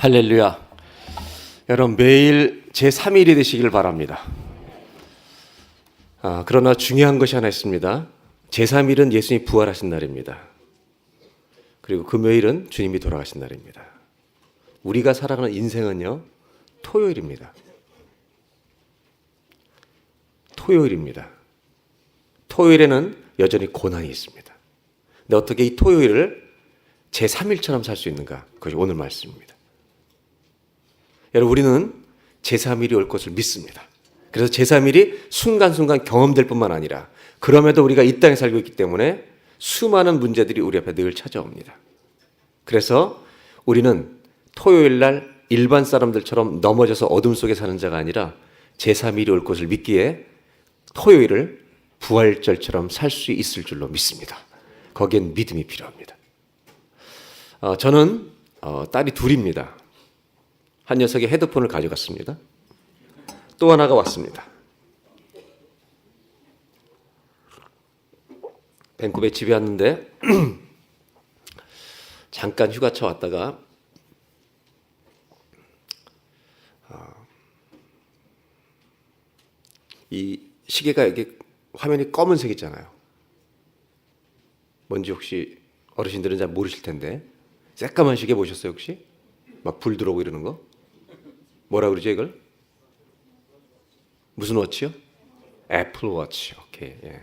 할렐루야. 여러분 매일 제3일이 되시길 바랍니다. 그러나 중요한 것이 하나 있습니다. 제3일은 예수님이 부활하신 날입니다. 그리고 금요일은 주님이 돌아가신 날입니다. 우리가 살아가는 인생은요, 토요일입니다. 토요일에는 여전히 고난이 있습니다. 근데 어떻게 이 토요일을 제3일처럼 살 수 있는가? 그것이 오늘 말씀입니다. 여러분, 우리는 제3일이 올 것을 믿습니다. 그래서 제3일이 순간순간 경험될 뿐만 아니라 그럼에도 우리가 이 땅에 살고 있기 때문에 수많은 문제들이 우리 앞에 늘 찾아옵니다. 그래서 우리는 토요일 날 일반 사람들처럼 넘어져서 어둠 속에 사는 자가 아니라 제3일이 올 것을 믿기에 토요일을 부활절처럼 살 수 있을 줄로 믿습니다. 거기엔 믿음이 필요합니다. 저는 딸이 둘입니다. 한 녀석이 헤드폰을 가져갔습니다. 또 하나가 왔습니다. 밴쿠버에 집에 왔는데 잠깐 휴가차 왔다가 이 시계가 여기 화면이 검은색이잖아요. 뭔지 혹시 어르신들은 잘 모르실 텐데 새까만 시계 보셨어요 혹시? 막 불 들어오고 이러는 거? 뭐라 그러죠 이걸? 무슨 워치요? 애플워치. 오케이. 예.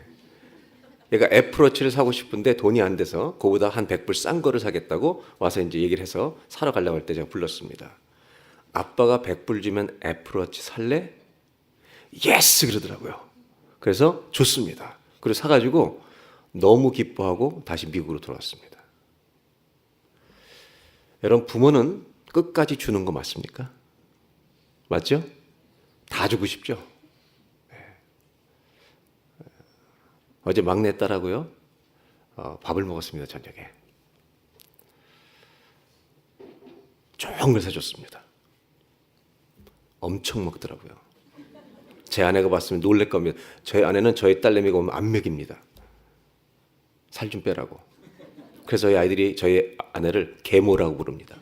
얘가 애플워치를 사고 싶은데 돈이 안 돼서 그보다 한 100불 싼 거를 사겠다고 와서 이제 얘기를 해서 사러 가려고 할 때 제가 불렀습니다. 아빠가 100불 주면 애플워치 살래? 예스! 그러더라고요. 그래서 좋습니다. 그리고 사가지고 너무 기뻐하고 다시 미국으로 돌아왔습니다. 여러분, 부모는 끝까지 주는 거 맞습니까? 맞죠? 다 주고 싶죠? 어제 막내 딸하고요, 밥을 먹었습니다, 저녁에. 좋은 걸 사줬습니다. 엄청 먹더라고요. 제 아내가 봤으면 놀랄 겁니다. 저희 아내는 저희 딸내미가 오면 안 먹입니다. 살 좀 빼라고. 그래서 저희 아이들이 저희 아내를 계모라고 부릅니다.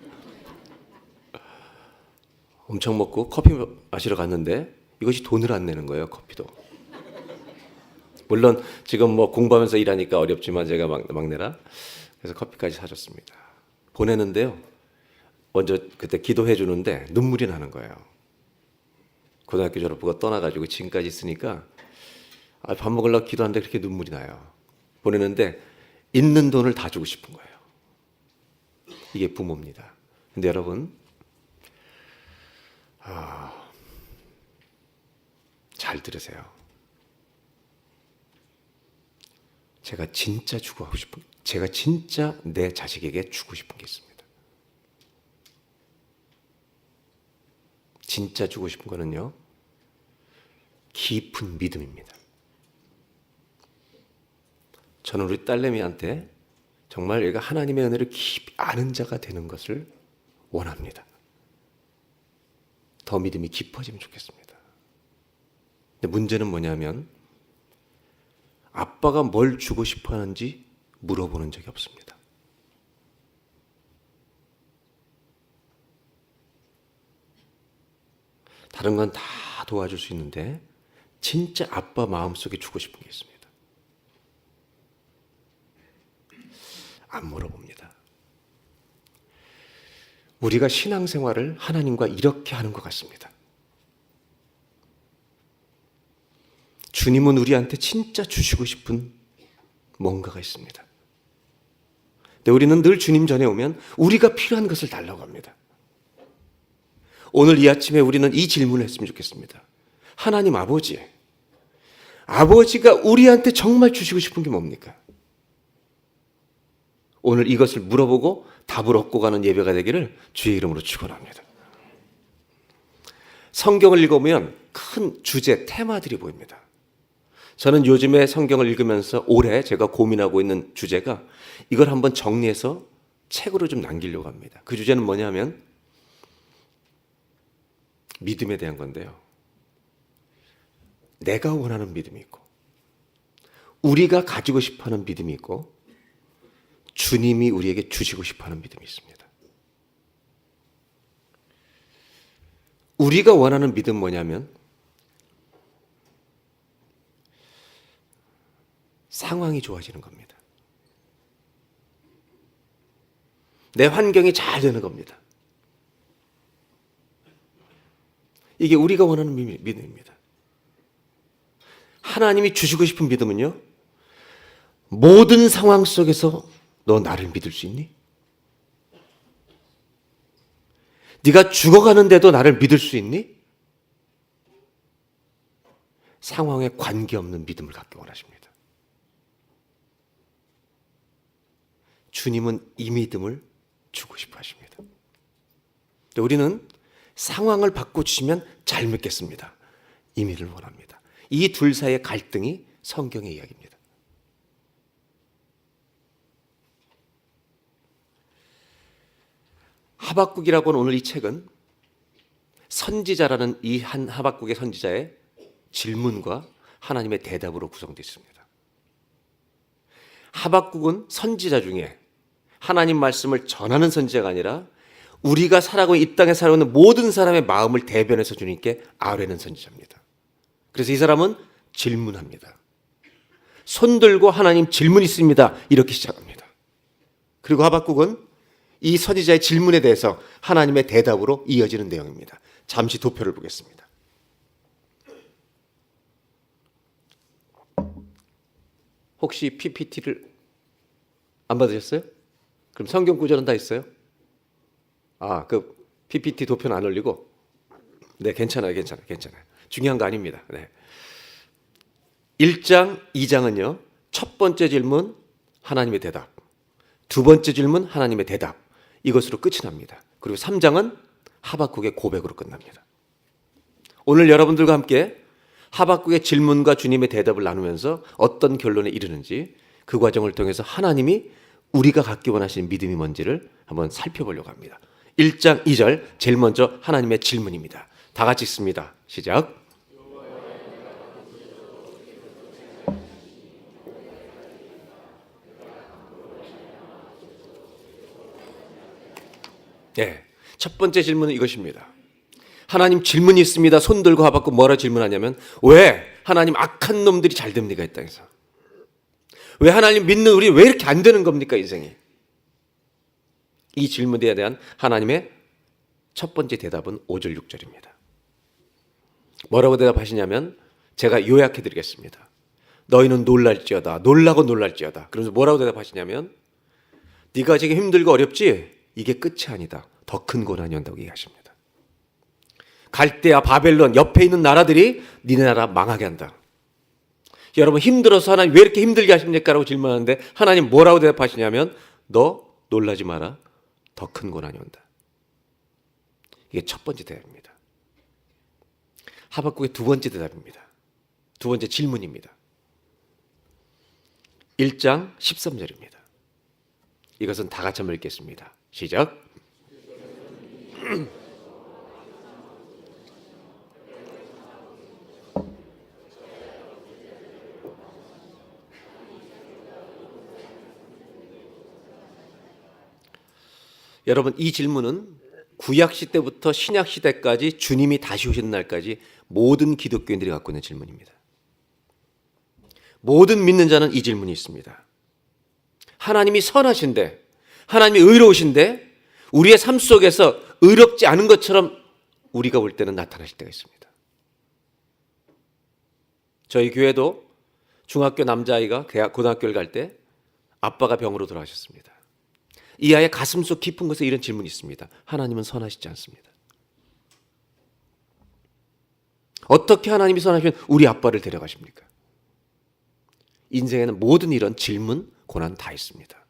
엄청 먹고 커피 마시러 갔는데 이것이 돈을 안 내는 거예요, 커피도. 물론 지금 뭐 공부하면서 일하니까 어렵지만 제가 막내라. 그래서 커피까지 사줬습니다. 보내는데요, 먼저 그때 기도해 주는데 눈물이 나는 거예요. 고등학교 졸업하고 떠나가지고 지금까지 있으니까 밥 먹으려고 기도하는데 그렇게 눈물이 나요. 보내는데 있는 돈을 다 주고 싶은 거예요. 이게 부모입니다. 근데 여러분, 잘 들으세요. 제가 진짜 제가 진짜 내 자식에게 주고 싶은 게 있습니다. 진짜 주고 싶은 거는요, 깊은 믿음입니다. 저는 우리 딸내미한테 정말 얘가 하나님의 은혜를 깊이 아는 자가 되는 것을 원합니다. 더 믿음이 깊어지면 좋겠습니다. 근데 문제는 뭐냐면 아빠가 뭘 주고 싶어 하는지 물어보는 적이 없습니다. 다른 건 다 도와줄 수 있는데 진짜 아빠 마음속에 주고 싶은 게 있습니다. 안 물어봅니다. 우리가 신앙생활을 하나님과 이렇게 하는 것 같습니다. 주님은 우리한테 진짜 주시고 싶은 뭔가가 있습니다. 근데 우리는 늘 주님 전에 오면 우리가 필요한 것을 달라고 합니다. 오늘 이 아침에 우리는 이 질문을 했으면 좋겠습니다. 하나님 아버지가 우리한테 정말 주시고 싶은 게 뭡니까? 오늘 이것을 물어보고 답을 얻고 가는 예배가 되기를 주의 이름으로 축원합니다. 성경을 읽어보면 큰 주제, 테마들이 보입니다. 저는 요즘에 성경을 읽으면서 올해 제가 고민하고 있는 주제가 이걸 한번 정리해서 책으로 좀 남기려고 합니다. 그 주제는 뭐냐면 믿음에 대한 건데요. 내가 원하는 믿음이 있고 우리가 가지고 싶어하는 믿음이 있고 주님이 우리에게 주시고 싶어하는 믿음이 있습니다. 우리가 원하는 믿음 뭐냐면 상황이 좋아지는 겁니다. 내 환경이 잘 되는 겁니다. 이게 우리가 원하는 믿음입니다. 하나님이 주시고 싶은 믿음은요, 모든 상황 속에서 너 나를 믿을 수 있니? 네가 죽어가는데도 나를 믿을 수 있니? 상황에 관계없는 믿음을 갖기 원하십니다. 주님은 이 믿음을 주고 싶어 하십니다. 우리는 상황을 바꿔주시면 잘 믿겠습니다. 이 믿음을 원합니다. 이 둘 사이의 갈등이 성경의 이야기입니다. 하박국이라고 하는 오늘 이 책은 선지자라는 이 한 하박국의 선지자의 질문과 하나님의 대답으로 구성되어 있습니다. 하박국은 선지자 중에 하나님 말씀을 전하는 선지자가 아니라 우리가 살아가고 이 땅에 살아오는 모든 사람의 마음을 대변해서 주님께 아뢰는 선지자입니다. 그래서 이 사람은 질문합니다. 손 들고 하나님 질문 있습니다. 이렇게 시작합니다. 그리고 하박국은 이 선지자의 질문에 대해서 하나님의 대답으로 이어지는 내용입니다. 잠시 도표를 보겠습니다. 혹시 PPT를 안 받으셨어요? 그럼 성경 구절은 다 있어요? 그 PPT 도표는 안 올리고? 네, 괜찮아요. 중요한 거 아닙니다. 네. 1장, 2장은요, 첫 번째 질문, 하나님의 대답. 두 번째 질문, 하나님의 대답. 이것으로 끝이 납니다. 그리고 3장은 하박국의 고백으로 끝납니다. 오늘 여러분들과 함께 하박국의 질문과 주님의 대답을 나누면서 어떤 결론에 이르는지 그 과정을 통해서 하나님이 우리가 갖기 원하시는 믿음이 뭔지를 한번 살펴보려고 합니다. 1장 2절 제일 먼저 하나님의 질문입니다. 다 같이 읽습니다. 시작. 네, 첫 번째 질문은 이것입니다. 하나님 질문이 있습니다. 손 들고 하박국 뭐라 질문하냐면 왜 하나님 악한 놈들이 잘 됩니까 이 땅에서? 왜 하나님 믿는 우리 왜 이렇게 안 되는 겁니까 인생이? 이 질문에 대한 하나님의 첫 번째 대답은 5절 6절입니다. 뭐라고 대답하시냐면 제가 요약해 드리겠습니다. 너희는 놀랄지어다. 놀라고 놀랄지어다. 그러면서 뭐라고 대답하시냐면 네가 지금 힘들고 어렵지? 이게 끝이 아니다. 더 큰 고난이 온다고 얘기하십니다. 갈대아 바벨론 옆에 있는 나라들이 니네 나라 망하게 한다. 여러분 힘들어서 하나님 왜 이렇게 힘들게 하십니까? 라고 질문하는데 하나님 뭐라고 대답하시냐면 너 놀라지 마라. 더 큰 고난이 온다. 이게 첫 번째 대답입니다. 하박국의 두 번째 대답입니다. 두 번째 질문입니다. 1장 13절입니다. 이것은 다 같이 한번 읽겠습니다. 시작. 여러분 이 질문은 구약시대부터 신약시대까지 주님이 다시 오시는 날까지 모든 기독교인들이 갖고 있는 질문입니다. 모든 믿는 자는 이 질문이 있습니다. 하나님이 선하신데 하나님이 의로우신데 우리의 삶 속에서 의롭지 않은 것처럼 우리가 볼 때는 나타나실 때가 있습니다. 저희 교회도 중학교 남자아이가 고등학교를 갈 때 아빠가 병으로 돌아가셨습니다. 이 아이의 가슴속 깊은 곳에 이런 질문이 있습니다. 하나님은 선하시지 않습니다. 어떻게 하나님이 선하시면 우리 아빠를 데려가십니까? 인생에는 모든 이런 질문, 고난 다 있습니다.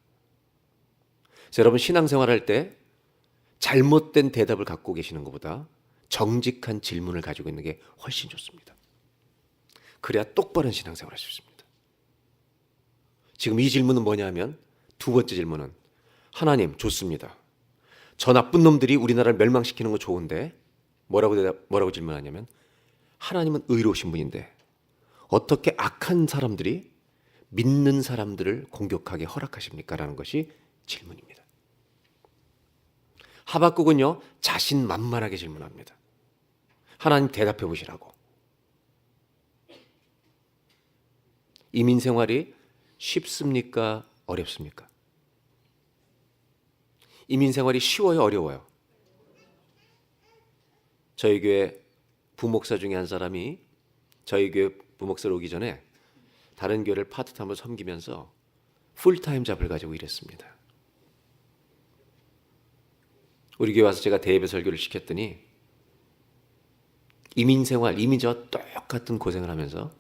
그래서 여러분 신앙생활할 때 잘못된 대답을 갖고 계시는 것보다 정직한 질문을 가지고 있는 게 훨씬 좋습니다. 그래야 똑바른 신앙생활을 할 수 있습니다. 지금 이 질문은 뭐냐 하면 두 번째 질문은 하나님 좋습니다. 저 나쁜 놈들이 우리나라를 멸망시키는 거 좋은데 뭐라고 질문하냐면 하나님은 의로우신 분인데 어떻게 악한 사람들이 믿는 사람들을 공격하게 허락하십니까? 라는 것이 질문입니다. 하박국은요 자신만만하게 질문합니다. 하나님 대답해 보시라고. 이민 생활이 쉽습니까? 어렵습니까? 이민 생활이 쉬워요? 어려워요? 저희 교회 부목사 중에 한 사람이 저희 교회 부목사로 오기 전에 다른 교회를 파트타임으로 섬기면서 풀타임 잡을 가지고 일했습니다. 우리 교회 와서 제가 대예배 설교를 시켰더니 이민 생활, 이민자와 똑같은 고생을 하면서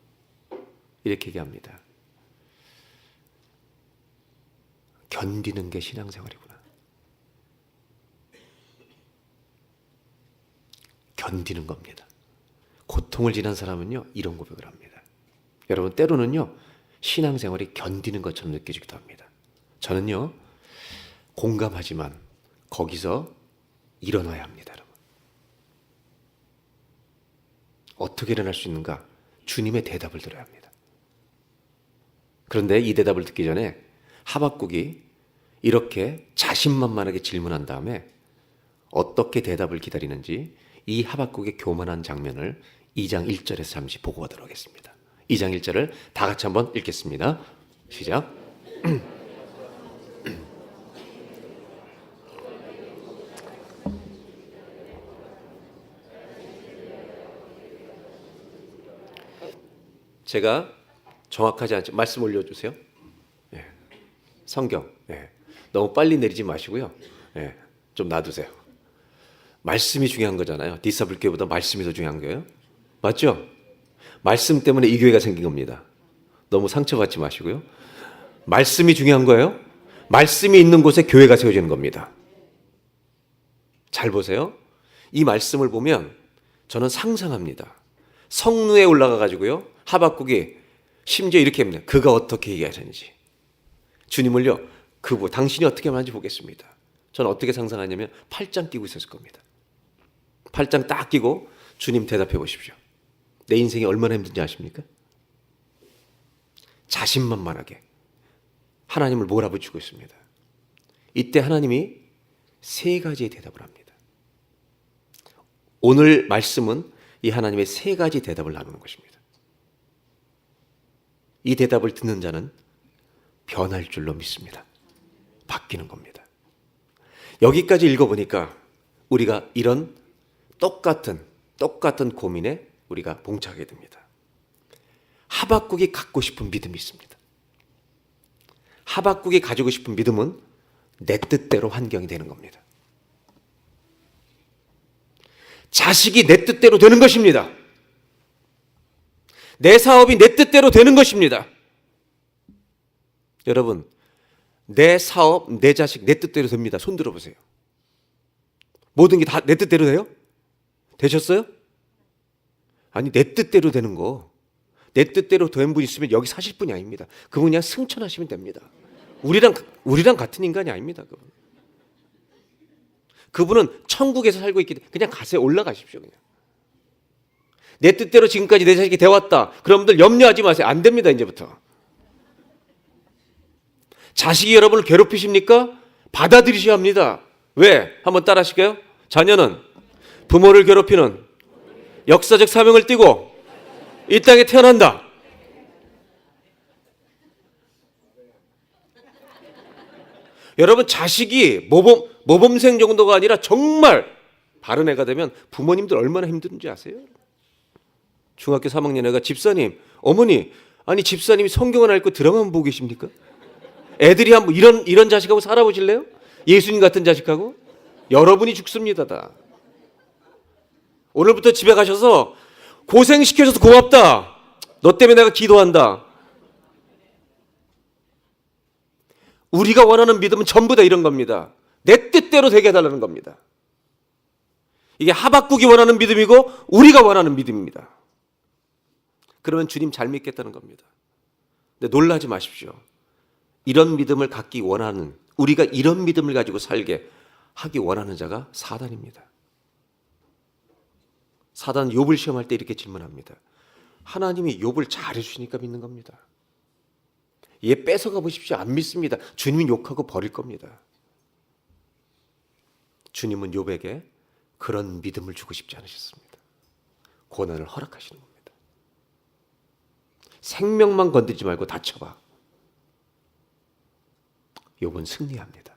이렇게 얘기합니다. 견디는 게 신앙생활이구나. 견디는 겁니다. 고통을 지난 사람은요, 이런 고백을 합니다. 여러분, 때로는요, 신앙생활이 견디는 것처럼 느껴지기도 합니다. 저는요, 공감하지만 거기서 일어나야 합니다, 여러분. 어떻게 일어날 수 있는가? 주님의 대답을 들어야 합니다. 그런데 이 대답을 듣기 전에 하박국이 이렇게 자신만만하게 질문한 다음에 어떻게 대답을 기다리는지 이 하박국의 교만한 장면을 2장 1절에서 잠시 보고 가도록 하겠습니다. 2장 1절을 다 같이 한번 읽겠습니다. 시작. 제가 정확하지 않죠. 말씀 올려주세요. 예. 성경. 예. 너무 빨리 내리지 마시고요. 예. 좀 놔두세요. 말씀이 중요한 거잖아요. 디사블 교회보다 말씀이 더 중요한 거예요. 맞죠? 말씀 때문에 이 교회가 생긴 겁니다. 너무 상처받지 마시고요. 말씀이 중요한 거예요. 말씀이 있는 곳에 교회가 세워지는 겁니다. 잘 보세요. 이 말씀을 보면 저는 상상합니다. 성루에 올라가 가지고요. 하박국이 심지어 이렇게 합니다. 그가 어떻게 얘기하는지. 주님을요. 당신이 어떻게 말하는지 보겠습니다. 저는 어떻게 상상하냐면 팔짱 끼고 있었을 겁니다. 팔짱 딱 끼고 주님 대답해 보십시오. 내 인생이 얼마나 힘든지 아십니까? 자신만만하게 하나님을 몰아붙이고 있습니다. 이때 하나님이 세 가지의 대답을 합니다. 오늘 말씀은 이 하나님의 세 가지 대답을 나누는 것입니다. 이 대답을 듣는 자는 변할 줄로 믿습니다. 바뀌는 겁니다. 여기까지 읽어보니까 우리가 이런 똑같은 고민에 우리가 봉착하게 됩니다. 하박국이 갖고 싶은 믿음이 있습니다. 하박국이 가지고 싶은 믿음은 내 뜻대로 환경이 되는 겁니다. 자식이 내 뜻대로 되는 것입니다. 내 사업이 내 뜻대로 되는 것입니다. 여러분, 내 사업, 내 자식, 내 뜻대로 됩니다. 손 들어보세요. 모든 게 다 내 뜻대로 돼요? 되셨어요? 아니, 내 뜻대로 되는 거. 내 뜻대로 된 분 있으면 여기 사실 분이 아닙니다. 그분 그냥 승천하시면 됩니다. 우리랑 같은 인간이 아닙니다. 그분은 천국에서 살고 있기 때문에 그냥 가세요. 올라가십시오. 그냥. 내 뜻대로 지금까지 내 자식이 되었다. 그럼들 염려하지 마세요. 안 됩니다. 이제부터. 자식이 여러분을 괴롭히십니까? 받아들이셔야 합니다. 왜? 한번 따라 하실까요? 자녀는 부모를 괴롭히는 역사적 사명을 띠고 이 땅에 태어난다. 여러분, 자식이 모범생 정도가 아니라 정말 바른 애가 되면 부모님들 얼마나 힘든지 아세요? 중학교 3학년 애가 집사님, 어머니, 아니 집사님이 성경을 안 읽고 드라마만 보고 계십니까? 애들이 한번 이런 자식하고 살아보실래요? 예수님 같은 자식하고? 여러분이 죽습니다. 다. 오늘부터 집에 가셔서 고생시켜줘서 고맙다. 너 때문에 내가 기도한다. 우리가 원하는 믿음은 전부 다 이런 겁니다. 내 뜻대로 되게 해달라는 겁니다. 이게 하박국이 원하는 믿음이고 우리가 원하는 믿음입니다. 그러면 주님 잘 믿겠다는 겁니다. 근데 놀라지 마십시오. 이런 믿음을 갖기 원하는, 우리가 이런 믿음을 가지고 살게 하기 원하는 자가 사단입니다. 사단 욥을 시험할 때 이렇게 질문합니다. 하나님이 욥을 잘해주시니까 믿는 겁니다. 얘 뺏어가 보십시오. 안 믿습니다. 주님은 욕하고 버릴 겁니다. 주님은 욥에게 그런 믿음을 주고 싶지 않으셨습니다. 고난을 허락하시는 겁니다. 생명만 건드리지 말고 다쳐봐. 욥은 승리합니다.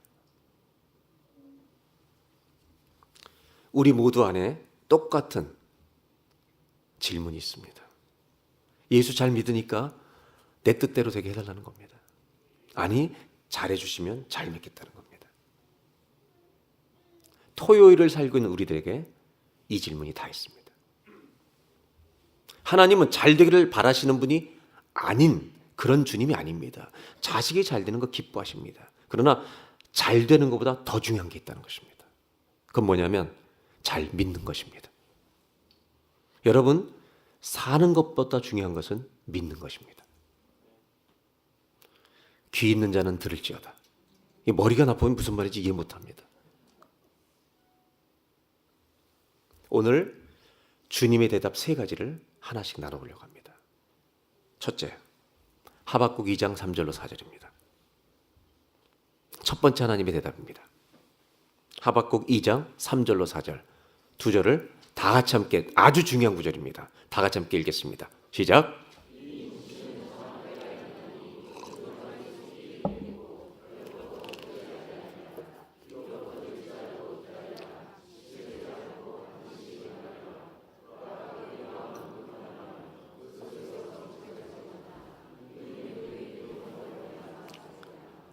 우리 모두 안에 똑같은 질문이 있습니다. 예수 잘 믿으니까 내 뜻대로 되게 해달라는 겁니다. 아니, 잘해주시면 잘 믿겠다는 겁니다. 토요일을 살고 있는 우리들에게 이 질문이 다 있습니다. 하나님은 잘 되기를 바라시는 분이 아닌 그런 주님이 아닙니다. 자식이 잘 되는 거 기뻐하십니다. 그러나 잘 되는 것보다 더 중요한 게 있다는 것입니다. 그건 뭐냐면 잘 믿는 것입니다. 여러분, 사는 것보다 중요한 것은 믿는 것입니다. 귀 있는 자는 들을지어다. 이 머리가 나쁘면 무슨 말인지 이해 못합니다. 오늘 주님의 대답 3가지를 하나씩 나눠보려고 합니다. 첫째, 하박국 2장 3절로 4절입니다. 첫 번째 하나님의 대답입니다. 하박국 2장 3절로 4절 두 절을 다 같이 함께, 아주 중요한 구절입니다. 다 같이 함께 읽겠습니다. 시작.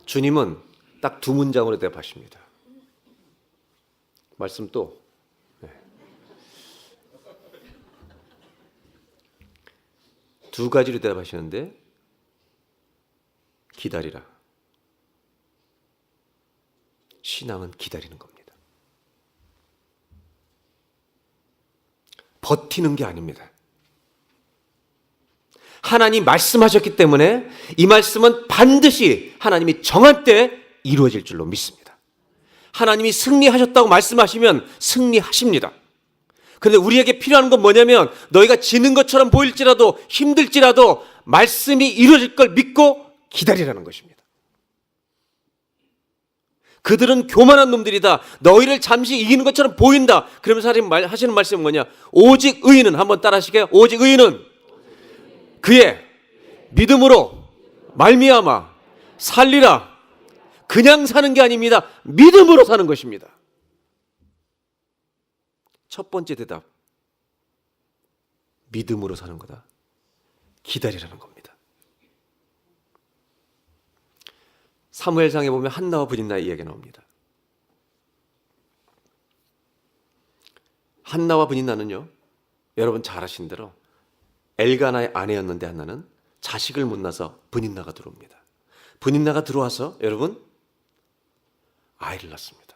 주님은 딱 2문장으로 대답하십니다. 말씀 또 두 가지로 대답하시는데, 기다리라. 신앙은 기다리는 겁니다. 버티는 게 아닙니다. 하나님 말씀하셨기 때문에 이 말씀은 반드시 하나님이 정한 때에 이루어질 줄로 믿습니다. 하나님이 승리하셨다고 말씀하시면 승리하십니다. 그런데 우리에게 필요한 건 뭐냐면, 너희가 지는 것처럼 보일지라도 힘들지라도 말씀이 이루어질 걸 믿고 기다리라는 것입니다. 그들은 교만한 놈들이다. 너희를 잠시 이기는 것처럼 보인다. 그러면서 하나님 하시는 말씀은 뭐냐? 오직 의인은, 한번 따라 하시게요. 오직 의인은 그의 믿음으로 말미암아 살리라. 그냥 사는 게 아닙니다. 믿음으로 사는 것입니다. 첫 번째 대답, 믿음으로 사는 거다. 기다리라는 겁니다. 사무엘상에 보면 한나와 브닌나의 이야기가 나옵니다. 한나와 브닌나는요, 여러분 잘 아시는 대로 엘가나의 아내였는데, 한나는 자식을 못 낳아서 브닌나가 들어옵니다. 브닌나가 들어와서 여러분 아이를 낳습니다.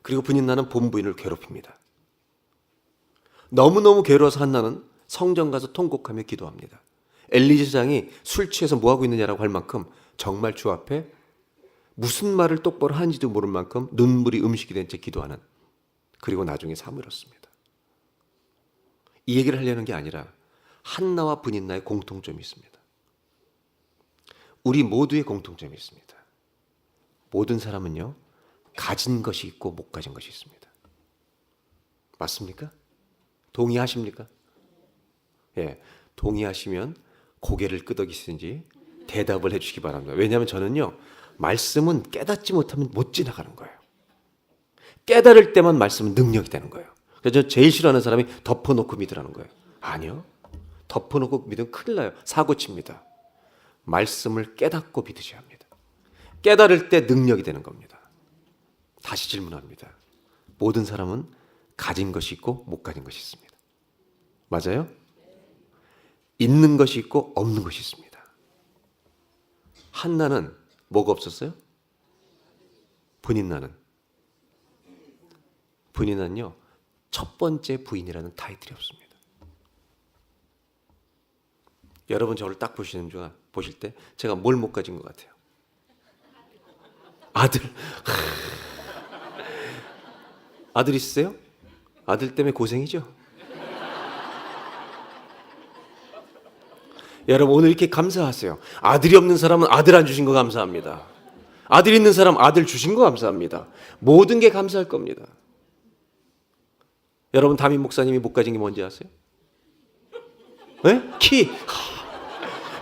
그리고 브닌나는 본부인을 괴롭힙니다. 너무너무 괴로워서 한나는 성전 가서 통곡하며 기도합니다. 엘리 제사장이 술 취해서 뭐하고 있느냐라고 할 만큼 정말 주 앞에 무슨 말을 똑바로 하는지도 모를 만큼 눈물이 음식이 된 채 기도하는, 그리고 나중에 사무엘 얻습니다. 이 얘기를 하려는 게 아니라 한나와 브닌나의 공통점이 있습니다. 우리 모두의 공통점이 있습니다. 모든 사람은요, 가진 것이 있고 못 가진 것이 있습니다. 맞습니까? 동의하십니까? 예, 동의하시면 고개를 끄덕이시든지 대답을 해주시기 바랍니다. 왜냐하면 저는요, 말씀은 깨닫지 못하면 못 지나가는 거예요. 깨달을 때만 말씀은 능력이 되는 거예요. 그래서 저 제일 싫어하는 사람이 덮어놓고 믿으라는 거예요. 아니요, 덮어놓고 믿으면 큰일 나요. 사고 칩니다. 말씀을 깨닫고 믿으셔야 합니다. 깨달을 때 능력이 되는 겁니다. 다시 질문합니다. 모든 사람은 가진 것이 있고 못 가진 것이 있습니다. 맞아요? 있는 것이 있고 없는 것이 있습니다. 한나는 뭐가 없었어요? 브닌나는요, 첫 번째 부인이라는 타이틀이 없습니다. 여러분 저를 딱 보실 때 제가 뭘 못 가진 것 같아요? 아들. 아들 있으세요? 아들 때문에 고생이죠? 여러분 오늘 이렇게 감사하세요. 아들이 없는 사람은 아들 안 주신 거 감사합니다. 아들 있는 사람 아들 주신 거 감사합니다. 모든 게 감사할 겁니다. 여러분 담임 목사님이 못 가진 게 뭔지 아세요? 네? 키.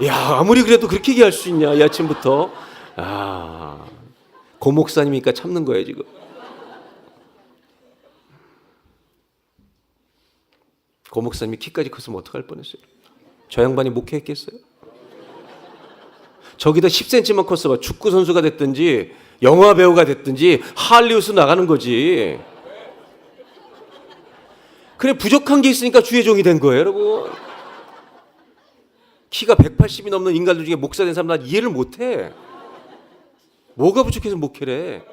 야, 아무리 그래도 그렇게 얘기할 수 있냐, 이 아침부터. 아, 고 목사님이니까 참는 거예요, 지금. 고 목사님이 키까지 컸으면 어떡할 뻔했어요. 저 양반이 목회했겠어요? 저기다 10cm만 컸어 봐. 축구 선수가 됐든지 영화 배우가 됐든지 할리우드 나가는 거지. 그래, 부족한 게 있으니까 주의 종이 된 거예요, 여러분. 키가 180이 넘는 인간들 중에 목사 된 사람 난 이해를 못해. 뭐가 부족해서 목회래?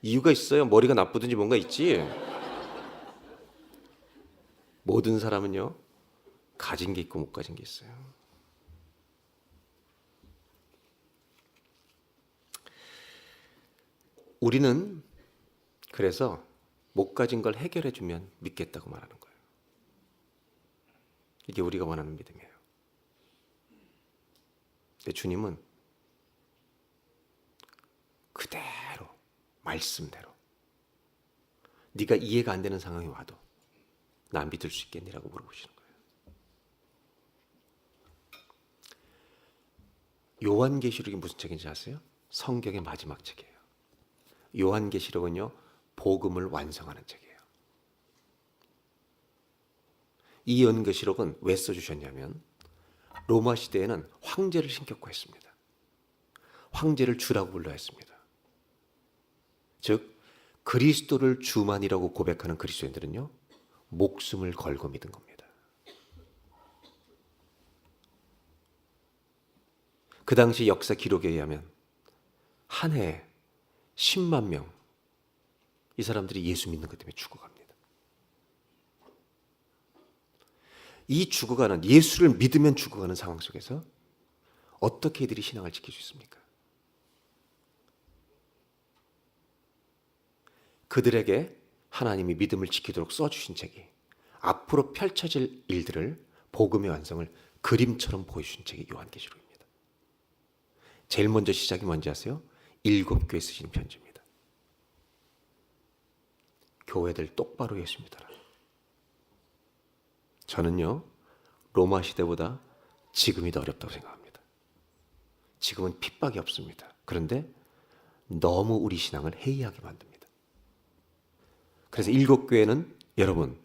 이유가 있어요. 머리가 나쁘든지 뭔가 있지. 모든 사람은요, 가진 게 있고 못 가진 게 있어요. 우리는 그래서 못 가진 걸 해결해 주면 믿겠다고 말하는 거예요. 이게 우리가 원하는 믿음이에요. 근데 주님은 그대로, 말씀대로, 네가 이해가 안 되는 상황이 와도 나 믿을 수 있겠니라고 물어보시는 거예요. 요한계시록이 무슨 책인지 아세요? 성경의 마지막 책이에요. 요한계시록은요, 복음을 완성하는 책이에요. 이 요한계시록은 왜 써주셨냐면 로마 시대에는 황제를 신격화했습니다. 황제를 주라고 불러야 했습니다. 즉 그리스도를 주만이라고 고백하는 그리스도인들은요, 목숨을 걸고 믿은 겁니다. 그 당시 역사 기록에 의하면 한 해에 10만 명, 이 사람들이 예수 믿는 것 때문에 죽어갑니다. 이 죽어가는, 예수를 믿으면 죽어가는 상황 속에서 어떻게 이들이 신앙을 지킬 수 있습니까? 그들에게 하나님이 믿음을 지키도록 써주신 책이, 앞으로 펼쳐질 일들을, 복음의 완성을 그림처럼 보여주신 책이 요한계시록입니다. 제일 먼저 시작이 뭔지 아세요? 7교회 쓰신 편지입니다. 교회들 똑바로 예수 믿어라. 저는요, 로마 시대보다 지금이 더 어렵다고 생각합니다. 지금은 핍박이 없습니다. 그런데 너무 우리 신앙을 해이하게 만듭니다. 그래서 7교회는 여러분,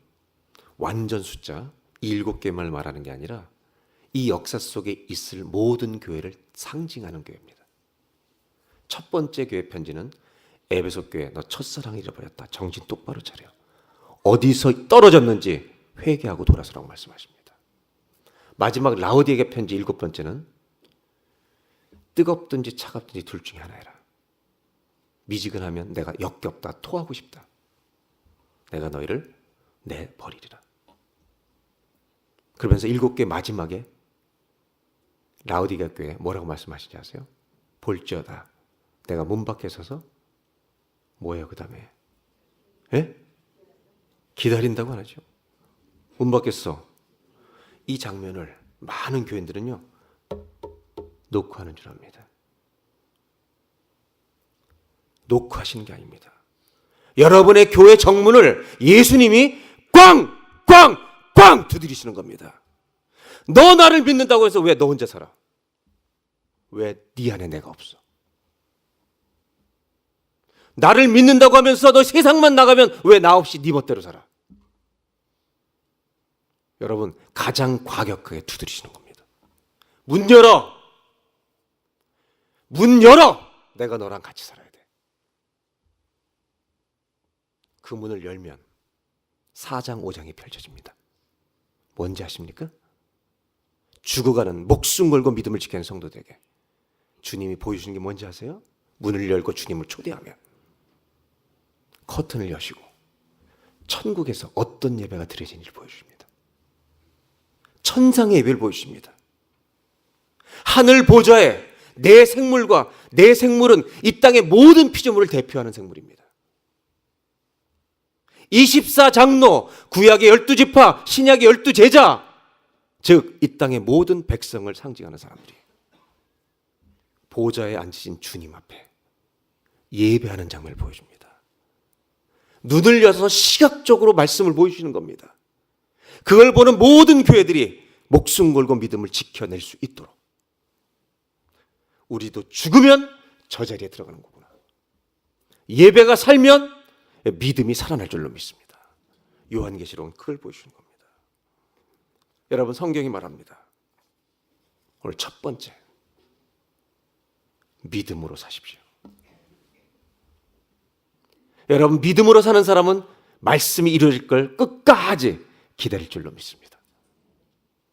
완전 숫자 7개만 말하는 게 아니라 이 역사 속에 있을 모든 교회를 상징하는 교회입니다. 첫 번째 교회 편지는 에베소 교회, 너 첫사랑을 잃어버렸다. 정신 똑바로 차려. 어디서 떨어졌는지 회개하고 돌아서라고 말씀하십니다. 마지막 라오디게아 편지 7번째는 뜨겁든지 차갑든지 둘 중에 하나 해라. 미지근하면 내가 역겹다, 토하고 싶다. 내가 너희를 내버리리라. 그러면서 7교회 마지막에 라오디게아 교회 뭐라고 말씀하시지 아세요? 볼지어다 내가 문 밖에 서서 뭐예요 그 다음에? 예? 기다린다고 안 하죠. 문 밖에 서. 이 장면을 많은 교인들은요 놓고 하는 줄 압니다. 놓고 하시는 게 아닙니다. 여러분의 교회 정문을 예수님이 꽝 두드리시는 겁니다. 너 나를 믿는다고 해서 왜 너 혼자 살아? 왜 네 안에 내가 없어? 나를 믿는다고 하면서 너 세상만 나가면 왜 나 없이 네 멋대로 살아? 여러분, 가장 과격하게 두드리시는 겁니다. 문 열어! 문 열어! 내가 너랑 같이 살아야 돼. 그 문을 열면 4장 5장이 펼쳐집니다. 뭔지 아십니까? 죽어가는, 목숨 걸고 믿음을 지키는 성도들에게 주님이 보여주는 게 뭔지 아세요? 문을 열고 주님을 초대하면 커튼을 여시고 천국에서 어떤 예배가 드려지는지 보여주십니다. 천상의 예배를 보여주십니다. 하늘 보좌에 내 생물과 내 생물은 이 땅의 모든 피조물을 대표하는 생물입니다. 24장로, 구약의 12지파, 신약의 12제자, 즉 이 땅의 모든 백성을 상징하는 사람들이 보좌에 앉으신 주님 앞에 예배하는 장면을 보여줍니다. 눈을 여서 시각적으로 말씀을 보여주시는 겁니다. 그걸 보는 모든 교회들이 목숨 걸고 믿음을 지켜낼 수 있도록 우리도 죽으면 저 자리에 들어가는 거구나. 예배가 살면 믿음이 살아날 줄로 믿습니다. 요한계시록은 그걸 보여주는 겁니다. 여러분, 성경이 말합니다. 오늘 첫 번째, 믿음으로 사십시오. 여러분, 믿음으로 사는 사람은 말씀이 이루어질 걸 끝까지 기다릴 줄로 믿습니다.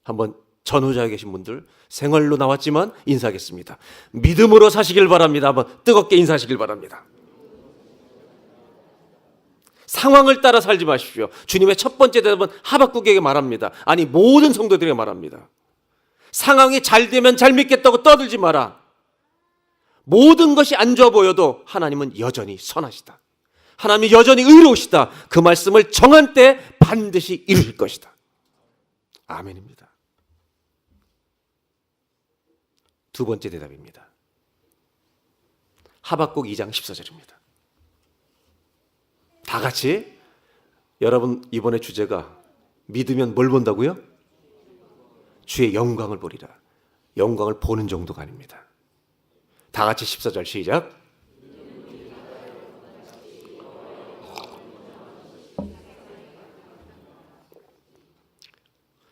한번 전후자에 계신 분들 생활로 나왔지만 인사하겠습니다. 믿음으로 사시길 바랍니다. 한번 뜨겁게 인사하시길 바랍니다. 상황을 따라 살지 마십시오. 주님의 첫 번째 대답은 하박국에게 말합니다. 아니, 모든 성도들에게 말합니다. 상황이 잘 되면 잘 믿겠다고 떠들지 마라. 모든 것이 안 좋아 보여도 하나님은 여전히 선하시다. 하나님이 여전히 의로우시다. 그 말씀을 정한 때 반드시 이루실 것이다. 아멘입니다. 두 번째 대답입니다. 하박국 2장 14절입니다. 다 같이, 여러분, 이번에 주제가 믿으면 뭘 본다고요? 주의 영광을 보리라. 영광을 보는 정도가 아닙니다. 다 같이 14절 시작.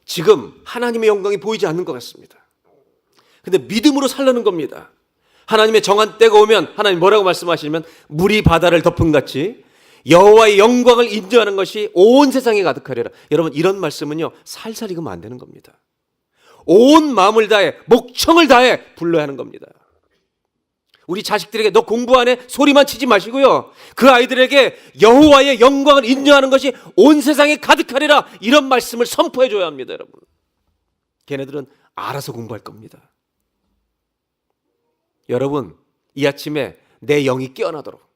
지금 하나님의 영광이 보이지 않는 것 같습니다. 근데 믿음으로 살려는 겁니다. 하나님의 정한 때가 오면 하나님 뭐라고 말씀하시냐면 물이 바다를 덮은 같이 여호와의 영광을 인정하는 것이 온 세상에 가득하리라. 여러분, 이런 말씀은요, 살살 익으면 안 되는 겁니다. 온 마음을 다해, 목청을 다해 불러야 하는 겁니다. 우리 자식들에게 너 공부 안 해? 소리만 치지 마시고요, 그 아이들에게 여호와의 영광을 인정하는 것이 온 세상에 가득하리라, 이런 말씀을 선포해 줘야 합니다. 여러분, 걔네들은 알아서 공부할 겁니다. 여러분, 이 아침에 내 영이 깨어나도록,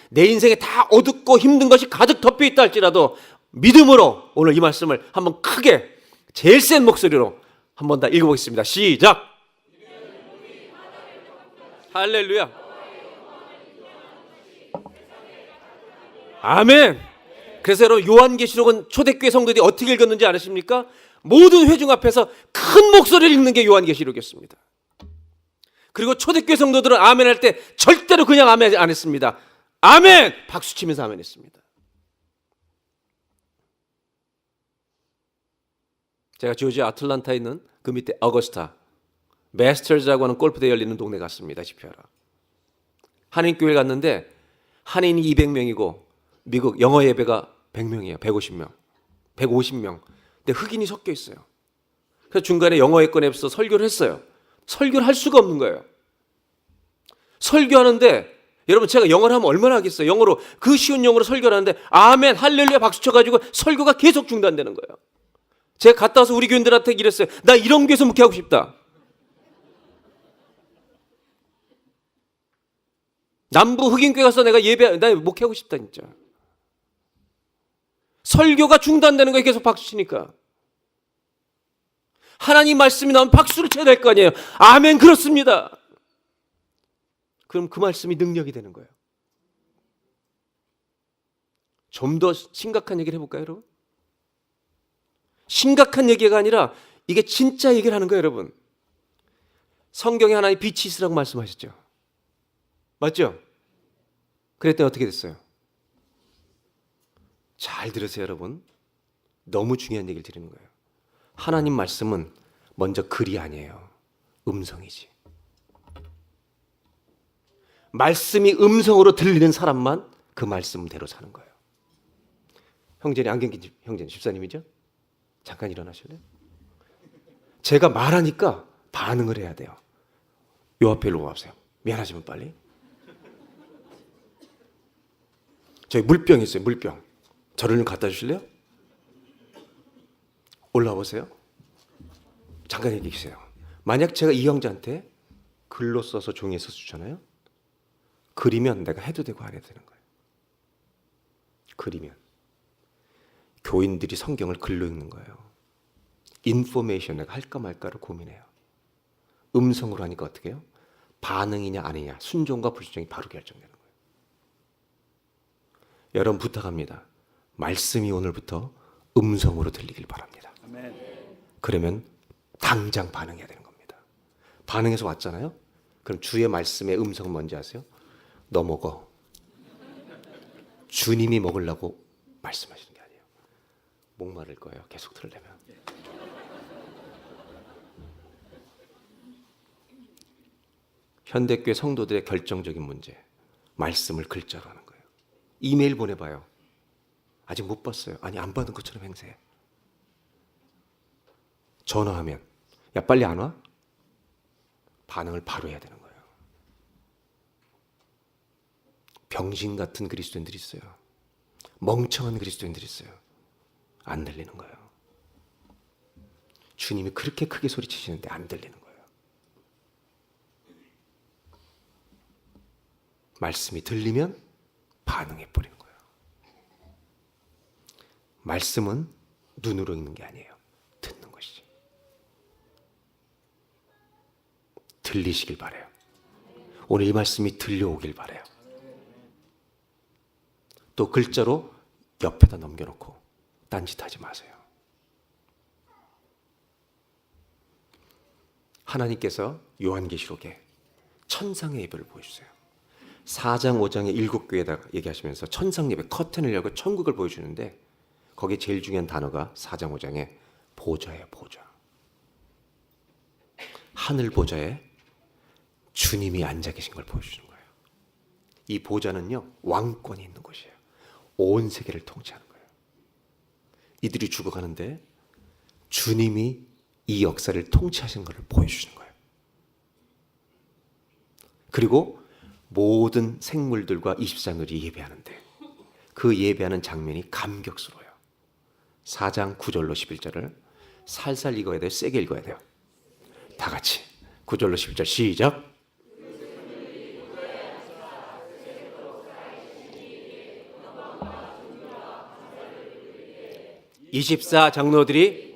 내 인생에 다 어둡고 힘든 것이 가득 덮여 있다 할지라도 믿음으로 오늘 이 말씀을 한번 크게 제일 센 목소리로 한번 다 읽어보겠습니다. 시작. 할렐루야. 아멘. 그래서 여러분, 요한계시록은 초대교회 성도들이 어떻게 읽었는지 아십니까? 모든 회중 앞에서 큰 목소리를 읽는 게 요한계시록이었습니다. 그리고 초대교회 성도들은 아멘 할 때 절대로 그냥 아멘 안 했습니다. 아멘! 박수 치면서 아멘 했습니다. 제가 조지아 아틀란타에 있는 그 밑에 어거스타 메스터즈라고 하는 골프대회 열리는 동네 갔습니다. 집회하러. 한인교회 갔는데 한인이 200명이고 미국 영어 예배가 100명이에요. 150명. 150명. 근데 흑인이 섞여 있어요. 그래서 중간에 영어 예권에서 설교를 했어요. 설교를 할 수가 없는 거예요. 설교하는데 여러분, 제가 영어를 하면 얼마나 하겠어요. 영어로, 그 쉬운 영어로 설교를 하는데 아멘 할렐루야 박수 쳐가지고 설교가 계속 중단되는 거예요. 제가 갔다 와서 우리 교인들한테 이랬어요. 나 이런 교회에서 목회하고 싶다. 남부 흑인교회 가서 내가 나 목회하고 싶다 진짜. 설교가 중단되는 거에 계속 박수 치니까. 하나님 말씀이 나오면 박수를 쳐야 될 거 아니에요. 아멘, 그렇습니다. 그럼 그 말씀이 능력이 되는 거예요. 좀 더 심각한 얘기를 해볼까요, 여러분? 심각한 얘기가 아니라 이게 진짜 얘기를 하는 거예요, 여러분. 성경에 하나님 빛이 있으라고 말씀하셨죠. 맞죠? 그랬더니 어떻게 됐어요? 잘 들으세요, 여러분. 너무 중요한 얘기를 드리는 거예요. 하나님 말씀은 먼저 글이 아니에요. 음성이지. 말씀이 음성으로 들리는 사람만 그 말씀대로 사는 거예요. 형제는 안경 낀 형제는 집사님이죠? 잠깐 일어나실래요? 제가 말하니까 반응을 해야 돼요. 요 앞에 일로 와보세요. 미안하지만 빨리. 저기 물병 있어요. 물병. 저를 좀 갖다 주실래요? 올라와 보세요. 잠깐 얘기해 주세요. 만약 제가 이 형제한테 글로 써서 종이에 써서 주잖아요. 그리면 내가 해도 되고 안 해도 되는 거예요. 그리면. 교인들이 성경을 글로 읽는 거예요. 인포메이션 내가 할까 말까를 고민해요. 음성으로 하니까 어떻게 해요? 반응이냐 아니냐, 순종과 불순종이 바로 결정되는 거예요. 여러분 부탁합니다. 말씀이 오늘부터 음성으로 들리길 바랍니다. 아멘. 그러면 당장 반응해야 되는 겁니다. 반응해서 왔잖아요. 그럼 주의 말씀의 음성은 뭔지 아세요? 너 먹어. 주님이 먹으려고 말씀하시는 게 아니에요. 목마를 거예요. 계속 들으려면. 현대교회 성도들의 결정적인 문제, 말씀을 글자로 하는 거예요. 이메일 보내봐요. 아직 못 봤어요. 아니, 안 받은 것처럼 행세해. 전화하면 야, 빨리 안 와? 반응을 바로 해야 되는 거예요. 병신 같은 그리스도인들이 있어요. 멍청한 그리스도인들이 있어요. 안 들리는 거예요. 주님이 그렇게 크게 소리치시는데 안 들리는 거예요. 말씀이 들리면 반응해 버리는 거예요. 말씀은 눈으로 읽는 게 아니에요. 듣는 것이지. 들리시길 바라요. 오늘 이 말씀이 들려오길 바라요. 또 글자로 옆에다 넘겨놓고 딴짓하지 마세요. 하나님께서 요한계시록에 천상의 예배를 보여주세요. 4장 5장의 7교회에다 얘기하시면서 천상 예배 커튼을 열고 천국을 보여주는데 거기에 제일 중요한 단어가 4장 5장에 보좌예요. 보좌. 하늘 보좌에 주님이 앉아 계신 걸 보여주는 거예요. 이 보좌는요, 왕권이 있는 곳이에요. 온 세계를 통치하는 거예요. 이들이 죽어가는데 주님이 이 역사를 통치하시는 것을 보여주시는 거예요. 그리고 모든 생물들과 24년들이 예배하는데 그 예배하는 장면이 감격스러워요. 4장 9절로 11절을 살살 읽어야 돼요. 세게 읽어야 돼요. 다 같이 9절로 11절 시작. 24 장로들이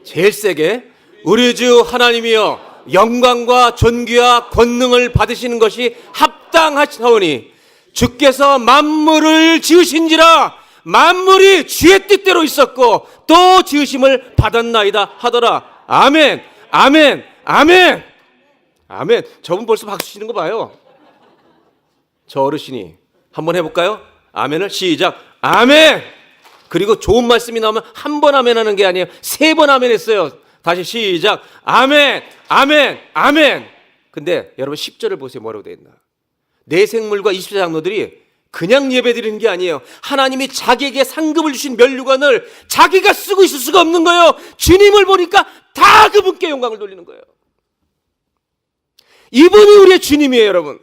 제일 세게 우리 주 하나님이여 영광과 존귀와 권능을 받으시는 것이 합당하시오니 주께서 만물을 지으신지라 만물이 주의 뜻대로 있었고 또 지으심을 받았나이다 하더라. 아멘, 아멘, 아멘, 아멘. 저분 벌써 박수 치는 거 봐요. 저 어르신이 한번 해볼까요? 아멘을 시작. 아멘. 그리고 좋은 말씀이 나오면 한 번 아멘 하는 게 아니에요. 3번 아멘 했어요. 다시 시작. 아멘, 아멘, 아멘. 근데 여러분 10절을 보세요. 뭐라고 되어 있나? 내 생물과 24장로들이 그냥 예배드리는 게 아니에요. 하나님이 자기에게 상급을 주신 면류관을 자기가 쓰고 있을 수가 없는 거예요. 주님을 보니까 다 그분께 영광을 돌리는 거예요. 이분이 우리의 주님이에요, 여러분.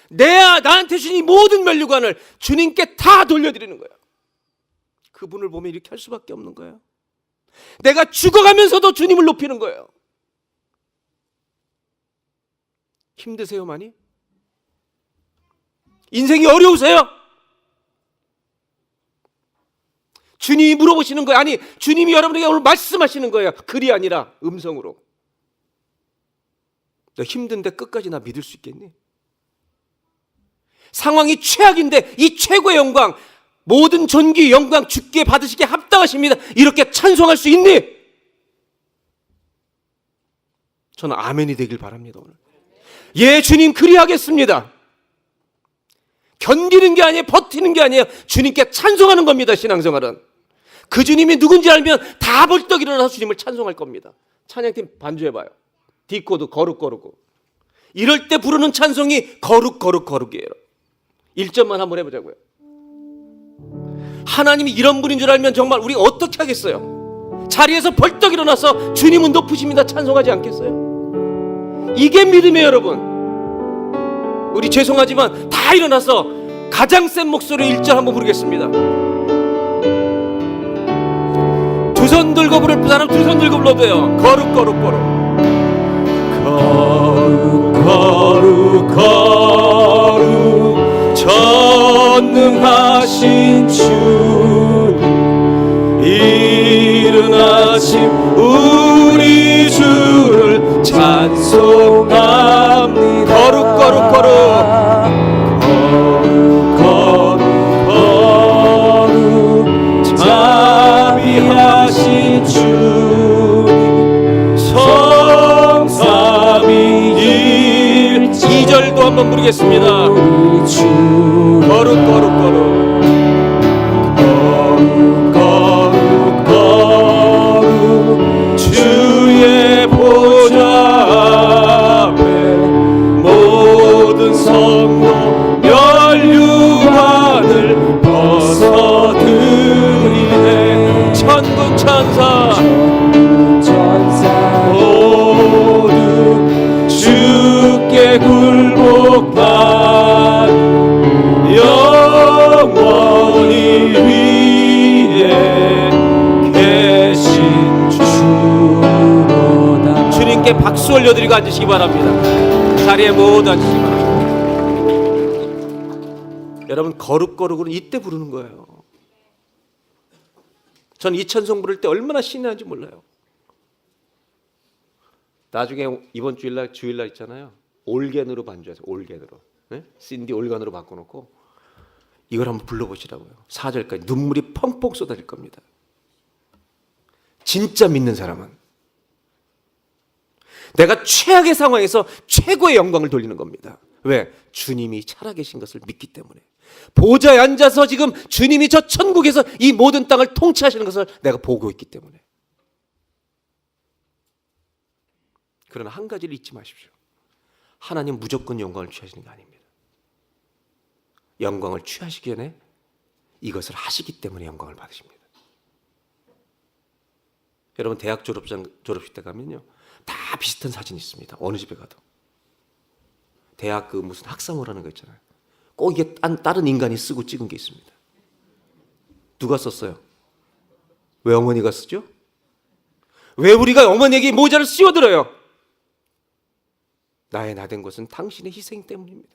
나한테 주신 이 모든 면류관을 주님께 다 돌려드리는 거예요. 그분을 보면 이렇게 할 수밖에 없는 거예요. 내가 죽어가면서도 주님을 높이는 거예요. 힘드세요, 많이? 인생이 어려우세요? 주님이 물어보시는 거예요. 아니, 주님이 여러분에게 오늘 말씀하시는 거예요. 글이 아니라 음성으로. 너 힘든데 끝까지 나 믿을 수 있겠니? 상황이 최악인데 이 최고의 영광, 모든 존귀 영광 주께 받으시기에 합당하십니다. 이렇게 찬송할 수 있니? 저는 아멘이 되길 바랍니다. 오늘. 예, 주님 그리하겠습니다. 견디는 게 아니에요. 버티는 게 아니에요. 주님께 찬송하는 겁니다. 신앙생활은. 그 주님이 누군지 알면 다 벌떡 일어나서 주님을 찬송할 겁니다. 찬양팀 반주해봐요. 디코드 거룩거룩고. 이럴 때 부르는 찬송이 거룩거룩거룩이에요. 1점만 한번 해보자고요. 하나님이 이런 분인 줄 알면 정말 우리 어떻게 하겠어요? 자리에서 벌떡 일어나서 주님은 높으십니다 찬송하지 않겠어요? 이게 믿음이에요, 여러분. 우리 죄송하지만 다 일어나서 가장 센 목소리로 1절 한번 부르겠습니다. 두 손 들고 부를 사람 두 손 들고 불러도 돼요. 거룩거룩거룩. 거룩거룩거룩 전능하신 주님 이른 아침 우리 주를 찬송합니다. 거룩거룩거룩 한번 부르겠습니다. 거룩 거룩 거룩 거룩 거룩 주의 보좌 앞에 모든 성도 멸류관을 벗어드리네. 천군 천사 모두 주께 굴복한 영원히 위에 계신 주로다. 주님께 박수 올려드리고 앉으시기 바랍니다. 자리에 모두 앉으시기 바랍니다. 여러분, 거룩거룩은 이때 부르는 거예요. 전 이 찬송 부를 때 얼마나 신이 나는지 몰라요. 나중에 이번 주일날 있잖아요. 올겐으로 반주해서 올겐으로, 네? 신디 올간으로 바꿔놓고 이걸 한번 불러보시라고요. 4절까지 눈물이 펑펑 쏟아질 겁니다. 진짜 믿는 사람은 내가 최악의 상황에서 최고의 영광을 돌리는 겁니다. 왜? 주님이 살아계신 것을 믿기 때문에. 보좌에 앉아서 지금 주님이 저 천국에서 이 모든 땅을 통치하시는 것을 내가 보고 있기 때문에. 그러나 한 가지를 잊지 마십시오. 하나님 무조건 영광을 취하시는 게 아닙니다. 영광을 취하시기 전에 이것을 하시기 때문에 영광을 받으십니다. 여러분, 대학 졸업식 때 가면요, 다 비슷한 사진이 있습니다. 어느 집에 가도. 대학 그 무슨 학사모 하는 거 있잖아요. 꼭 이게 다른 인간이 쓰고 찍은 게 있습니다. 누가 썼어요? 왜 어머니가 쓰죠? 왜 우리가 어머니에게 모자를 씌워들어요? 나의 나된 것은 당신의 희생 때문입니다.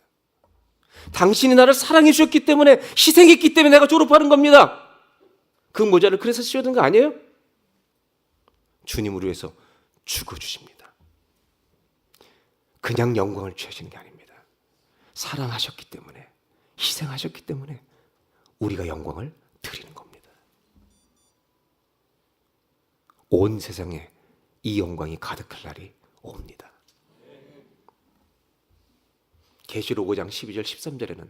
당신이 나를 사랑해 주셨기 때문에, 희생했기 때문에 내가 졸업하는 겁니다. 그 모자를 그래서 씌워둔 거 아니에요? 주님을 위해서 죽어주십니다. 그냥 영광을 취하시는 게 아닙니다. 사랑하셨기 때문에, 희생하셨기 때문에 우리가 영광을 드리는 겁니다. 온 세상에 이 영광이 가득할 날이 옵니다. 계시록 5장 12절 13절에는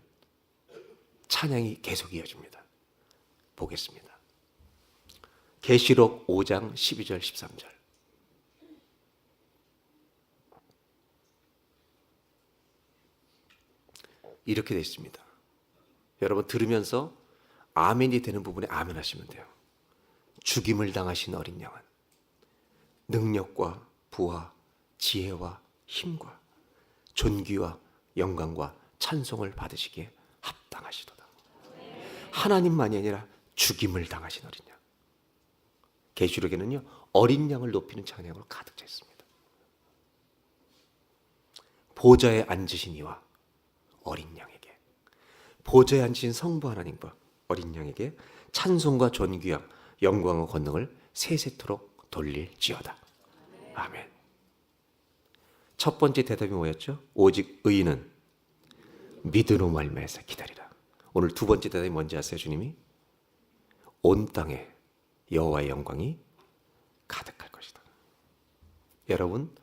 찬양이 계속 이어집니다. 보겠습니다. 계시록 5장 12절 13절. 이렇게 되어 있습니다. 여러분, 들으면서 아멘이 되는 부분에 아멘 하시면 돼요. 죽임을 당하신 어린 양은 능력과 부와 지혜와 힘과 존귀와 영광과 찬송을 받으시기에 합당하시도다. 하나님만이 아니라 죽임을 당하신 어린 양. 계시록에는요, 어린 양을 높이는 찬양으로 가득 차 있습니다. 보좌에 앉으신 이와 어린 양에게, 보좌에 앉으신 성부 하나님과 어린 양에게 찬송과 존귀와 영광과 권능을 세세토록 돌릴지어다. 아멘. 첫 번째 대답이 뭐였죠? 오직 의인은 믿음으로 말미암아 기다리라. 오늘 두 번째 대답이 뭔지 아세요? 주님이 온 땅에 여호와의 영광이 가득할 것이다. 여러분,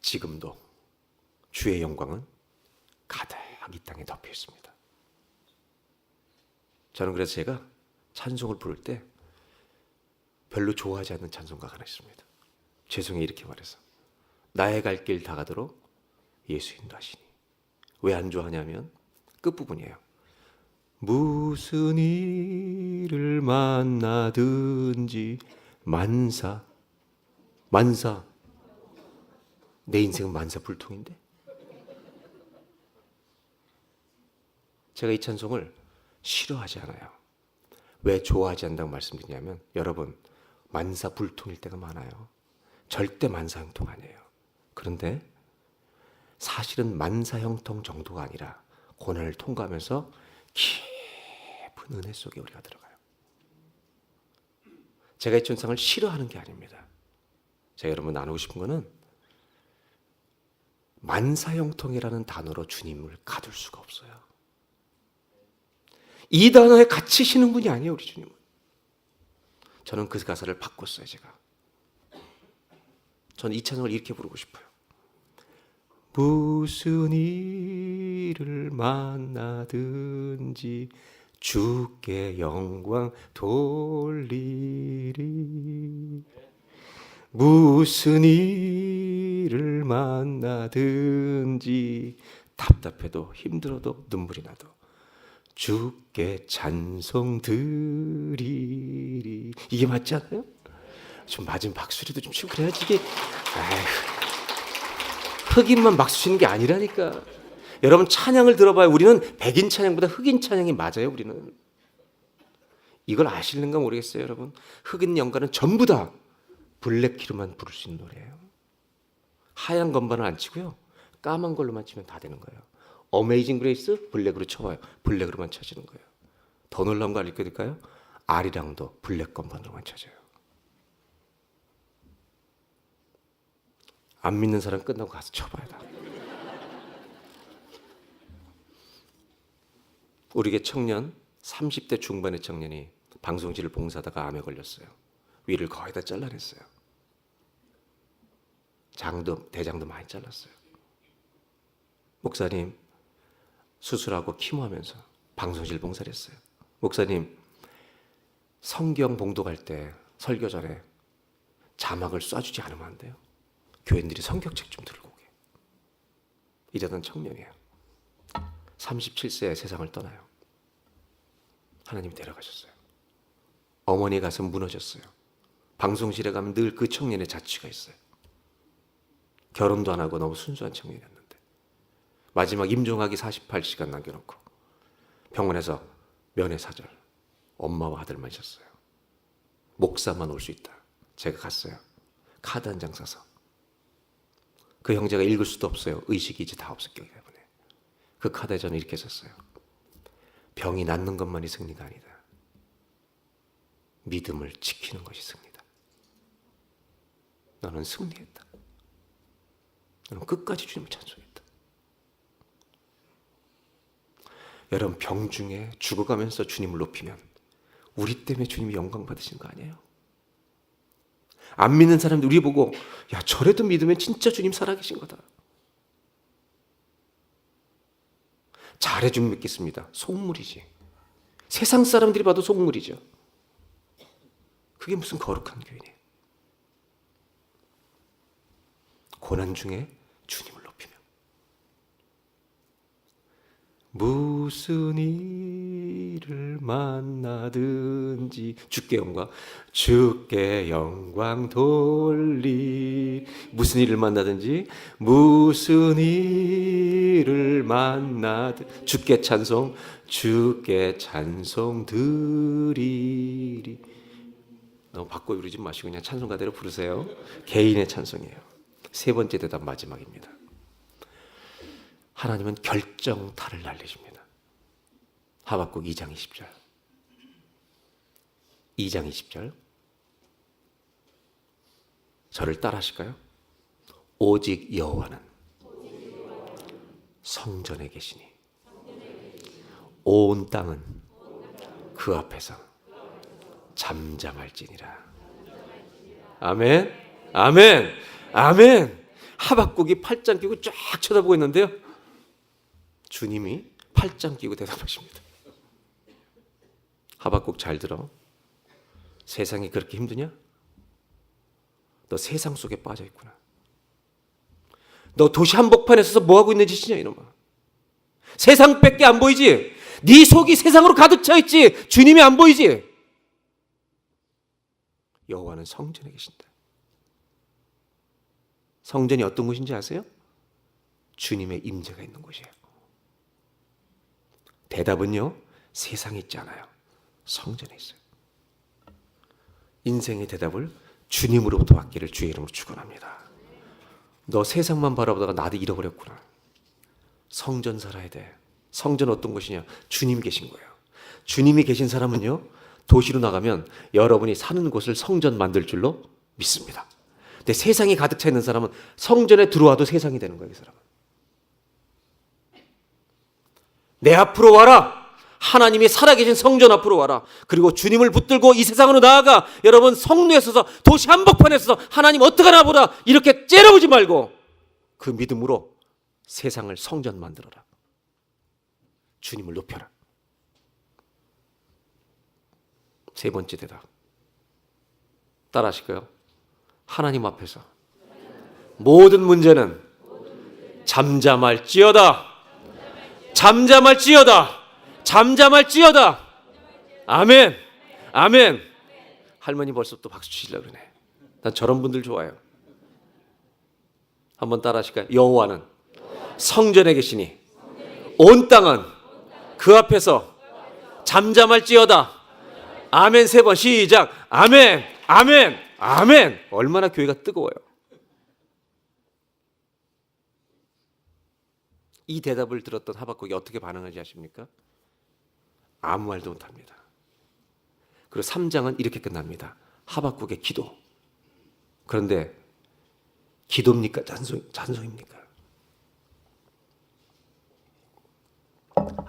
지금도 주의 영광은 가득 이 땅에 덮여 있습니다. 저는 그래서 제가 찬송을 부를 때 별로 좋아하지 않는 찬송가가 하나 있습니다. 죄송해요, 이렇게 말해서. 나의 갈 길 다 가도록 예수 인도하시니. 왜 안 좋아하냐면 끝부분이에요. 무슨 일을 만나든지 만사 내 인생은 만사불통인데. 제가 이 찬송을 싫어하지 않아요. 왜 좋아하지 않는다고 말씀드리냐면, 여러분, 만사불통일 때가 많아요. 절대 만사형통 아니에요. 그런데 사실은 만사형통 정도가 아니라 고난을 통과하면서 깊은 은혜 속에 우리가 들어가요. 제가 이 찬송을 싫어하는 게 아닙니다. 제가 여러분 나누고 싶은 거는, 만사형통이라는 단어로 주님을 가둘 수가 없어요. 이 단어에 갇히시는 분이 아니에요, 우리 주님은. 저는 그 가사를 바꿨어요, 제가. 저는 이 찬송을 이렇게 부르고 싶어요. 무슨 일을 만나든지 주께 영광 돌리리. 무슨 일을 만나든지 답답해도 힘들어도 눈물이 나도 주께 찬송 드리리. 이게 맞지 않아요? 좀 맞은 박수리도 좀 치고 그래야지 이게. 흑인만 박수 치는 게 아니라니까. 여러분 찬양을 들어봐요. 우리는 백인 찬양보다 흑인 찬양이 맞아요. 우리는. 이걸 아시는가 모르겠어요. 여러분 흑인 연가는 전부 다 블랙키로만 부를 수 있는 노래예요. 하얀 건반을 안 치고요, 까만 걸로만 치면 다 되는 거예요. 어메이징 그레이스 블랙으로 쳐봐요. 블랙으로만 쳐지는 거예요. 더 놀라운 거 알려드릴까요? 아리랑도 블랙 건반으로만 쳐져요. 안 믿는 사람 끝나고 가서 쳐봐야 돼. 우리의 청년 30대 중반의 청년이 방송실을 봉사하다가 암에 걸렸어요. 위를 거의 다 잘라냈어요. 대장도 많이 잘랐어요. 목사님 수술하고 키모하면서 방송실 봉사를 했어요. 목사님 성경 봉독할 때 설교 전에 자막을 쏴주지 않으면 안 돼요? 교인들이 성경책 좀 들고 오게. 이러던 청년이에요. 37세에 세상을 떠나요. 하나님이 데려가셨어요. 어머니 가슴 무너졌어요. 방송실에 가면 늘 그 청년의 자취가 있어요. 결혼도 안 하고 너무 순수한 청년이었는데 마지막 임종하기 48시간 남겨놓고 병원에서 면회사절, 엄마와 아들만 있었어요. 목사만 올 수 있다. 제가 갔어요. 카드 한 장 사서. 그 형제가 읽을 수도 없어요. 의식이 이제 다 없었기 때문에. 그 카드에 저는 이렇게 썼어요. 병이 낫는 것만이 승리가 아니다. 믿음을 지키는 것이 승리다. 너는 승리했다. 너는 끝까지 주님을 찬송했다. 여러분 병 중에 죽어가면서 주님을 높이면 우리 때문에 주님이 영광 받으시는 거 아니에요? 안 믿는 사람들 우리 보고 야 저래도 믿으면 진짜 주님 살아계신 거다. 잘해주면 믿겠습니다. 속물이지. 세상 사람들이 봐도 속물이죠. 그게 무슨 거룩한 교인이에요. 고난 중에 주님을 높이며 무슨 일을 만나든지 주께 영광 돌리. 무슨 일을 만나든지 무슨 일을 만나든 주께 찬송 드리리. 너무 바꿔 부르지 마시고 그냥 찬송가대로 부르세요. 개인의 찬송이에요. 세 번째 대답 마지막입니다. 하나님은 결정타를 날리십니다. 하박국 2장 20절. 2장 20절. 저를 따라 하실까요? 오직 여호와는 성전에 계시니 온 땅은 그 앞에서 잠잠할지니라. 아멘, 아멘, 아멘. 하박국이 팔짱 끼고 쫙 쳐다보고 있는데요, 주님이 팔짱 끼고 대답하십니다. 하박국 잘 들어. 세상이 그렇게 힘드냐? 너 세상 속에 빠져 있구나. 너 도시 한복판에 서서 뭐 하고 있는 짓이냐 이놈아. 세상밖에 안 보이지? 네 속이 세상으로 가득 차 있지. 주님이 안 보이지? 여호와는 성전에 계신다. 성전이 어떤 곳인지 아세요? 주님의 임재가 있는 곳이에요. 대답은요, 세상에 있지 않아요. 성전에 있어요. 인생의 대답을 주님으로부터 받기를 주의 이름으로 축원합니다. 너 세상만 바라보다가 나도 잃어버렸구나. 성전 살아야 돼. 성전 어떤 곳이냐? 주님 계신 거예요. 주님이 계신 사람은요, 도시로 나가면 여러분이 사는 곳을 성전 만들 줄로 믿습니다. 근데 세상이 가득 차 있는 사람은 성전에 들어와도 세상이 되는 거예요. 이 사람은. 내 앞으로 와라. 하나님이 살아계신 성전 앞으로 와라. 그리고 주님을 붙들고 이 세상으로 나아가. 여러분 성루에 서서 도시 한복판에 서서 하나님 어떡하나 보다 이렇게 째려보지 말고 그 믿음으로 세상을 성전 만들어라. 주님을 높여라. 세 번째 대답. 따라 하실까요? 하나님 앞에서 모든 문제는 잠잠할지어다. 잠잠할지어다. 잠잠할지어다. 아멘. 아멘. 할머니 벌써 또 박수 치시려고 그러네. 난 저런 분들 좋아요. 한번 따라 하실까요? 여호와는 성전에 계시니 온 땅은 그 앞에서 잠잠할지어다. 아멘. 세 번 시작. 아멘. 아멘. 아멘. 얼마나 교회가 뜨거워요. 이 대답을 들었던 하박국이 어떻게 반응하지 아십니까? 아무 말도 못합니다. 그리고 3장은 이렇게 끝납니다. 하박국의 기도. 그런데 기도입니까? 찬송입니까?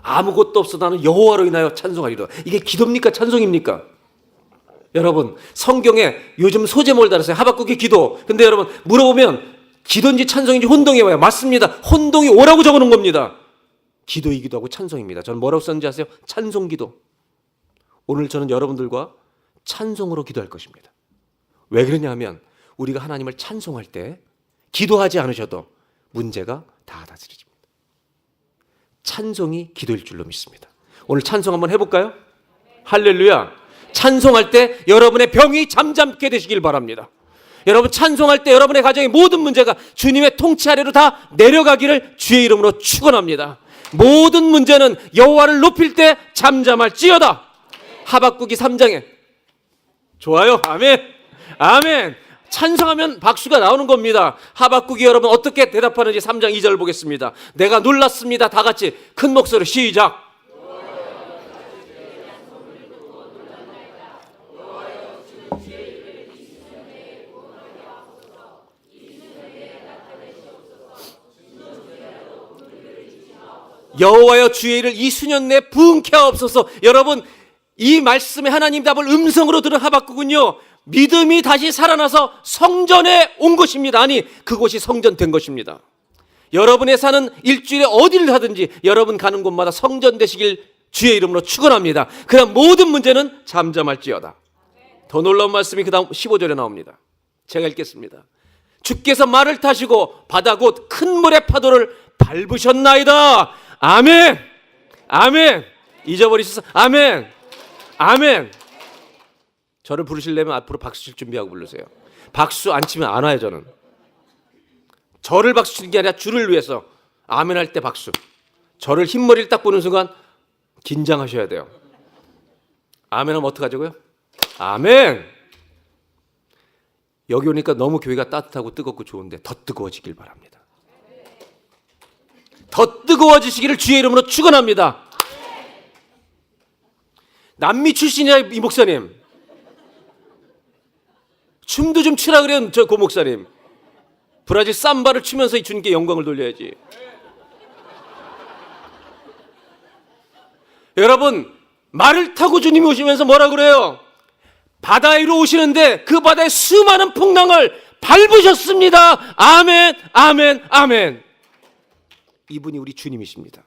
아무것도 없어 나는 여호와로 인하여 찬송하리라. 이게 기도입니까? 찬송입니까? 여러분, 성경에 요즘 소제목을 달았어요. 하박국의 기도. 근데 여러분 물어보면 기도인지 찬송인지 혼동이 와요. 맞습니다. 혼동이 오라고 적어놓은 겁니다. 기도이기도 하고 찬송입니다. 저는 뭐라고 썼는지 아세요? 찬송기도. 오늘 저는 여러분들과 찬송으로 기도할 것입니다. 왜 그러냐 하면 우리가 하나님을 찬송할 때 기도하지 않으셔도 문제가 다 다스려집니다. 찬송이 기도일 줄로 믿습니다. 오늘 찬송 한번 해볼까요? 할렐루야. 찬송할 때 여러분의 병이 잠잠게 되시길 바랍니다. 여러분 찬송할 때 여러분의 가정의 모든 문제가 주님의 통치 아래로 다 내려가기를 주의 이름으로 축원합니다. 모든 문제는 여호와를 높일 때 잠잠할지어다. 하박국이 3장에 좋아요. 아멘. 아멘. 찬송하면 박수가 나오는 겁니다. 하박국이 여러분 어떻게 대답하는지 3장 2절 보겠습니다. 내가 놀랐습니다. 다 같이 큰 목소리로 시작. 여호와여 주의 일을 이 수년 내 부응케 하옵소서. 여러분 이 말씀에 하나님 답을 음성으로 들은 하박국은요 믿음이 다시 살아나서 성전에 온 것입니다. 아니 그곳이 성전 된 것입니다. 여러분의 사는 일주일에 어디를 하든지 여러분 가는 곳마다 성전 되시길 주의 이름으로 축원합니다. 그럼 모든 문제는 잠잠할지어다. 더 놀라운 말씀이 그 다음 15절에 나옵니다. 제가 읽겠습니다. 주께서 말을 타시고 바다 곧 큰 물의 파도를 밟으셨나이다. 아멘. 아멘. 잊어버리셔서 아멘. 아멘. 저를 부르시려면 앞으로 박수 칠 준비하고 부르세요. 박수 안 치면 안 와요. 저는 저를 박수 치는 게 아니라 주를 위해서 아멘 할 때 박수. 저를 흰머리를 딱 보는 순간 긴장하셔야 돼요. 아멘 하면 어떡하자고요? 아멘. 여기 오니까 너무 교회가 따뜻하고 뜨겁고 좋은데 더 뜨거워지길 바랍니다. 더 뜨거워지시기를 주의 이름으로 축원합니다. 남미 출신이야 이 목사님. 춤도 좀 추라 그래요. 저 고 목사님. 브라질 삼바를 추면서 이 주님께 영광을 돌려야지. 여러분 말을 타고 주님이 오시면서 뭐라 그래요? 바다 위로 오시는데 그 바다의 수많은 풍랑을 밟으셨습니다. 아멘. 아멘. 아멘. 이분이 우리 주님이십니다.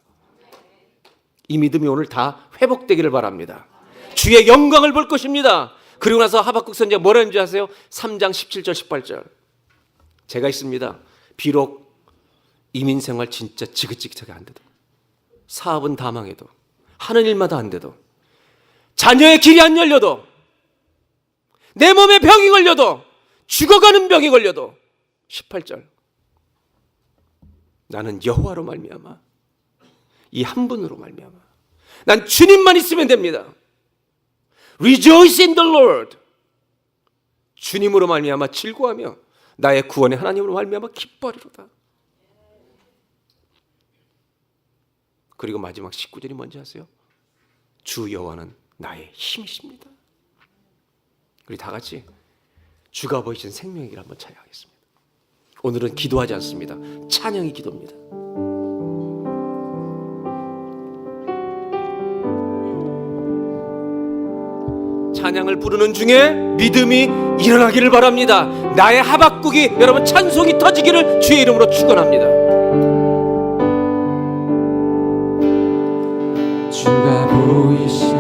이 믿음이 오늘 다 회복되기를 바랍니다. 주의 영광을 볼 것입니다. 그리고 나서 하박국 선지자가 뭐라 했는지 아세요? 3장 17절 18절 제가 있습니다. 비록 이민생활 진짜 지긋지긋하게 안 돼도 사업은 다 망해도 하는 일마다 안 돼도 자녀의 길이 안 열려도 내 몸에 병이 걸려도 죽어가는 병이 걸려도 18절 나는 여호와로 말미암아 이 한 분으로 말미암아 난 주님만 있으면 됩니다. Rejoice in the Lord. 주님으로 말미암아 즐거워하며 나의 구원의 하나님으로 말미암아 기뻐하리로다. 그리고 마지막 19절이 뭔지 아세요? 주 여호와는 나의 힘이십니다. 우리 다 같이 주가 보이신 생명의 길 한번 찬양하겠습니다. 오늘은 기도하지 않습니다. 찬양이 기도입니다. 찬양을 부르는 중에 믿음이 일어나기를 바랍니다. 나의 하박국이 여러분 찬송이 터지기를 주의 이름으로 축원합니다. 보이시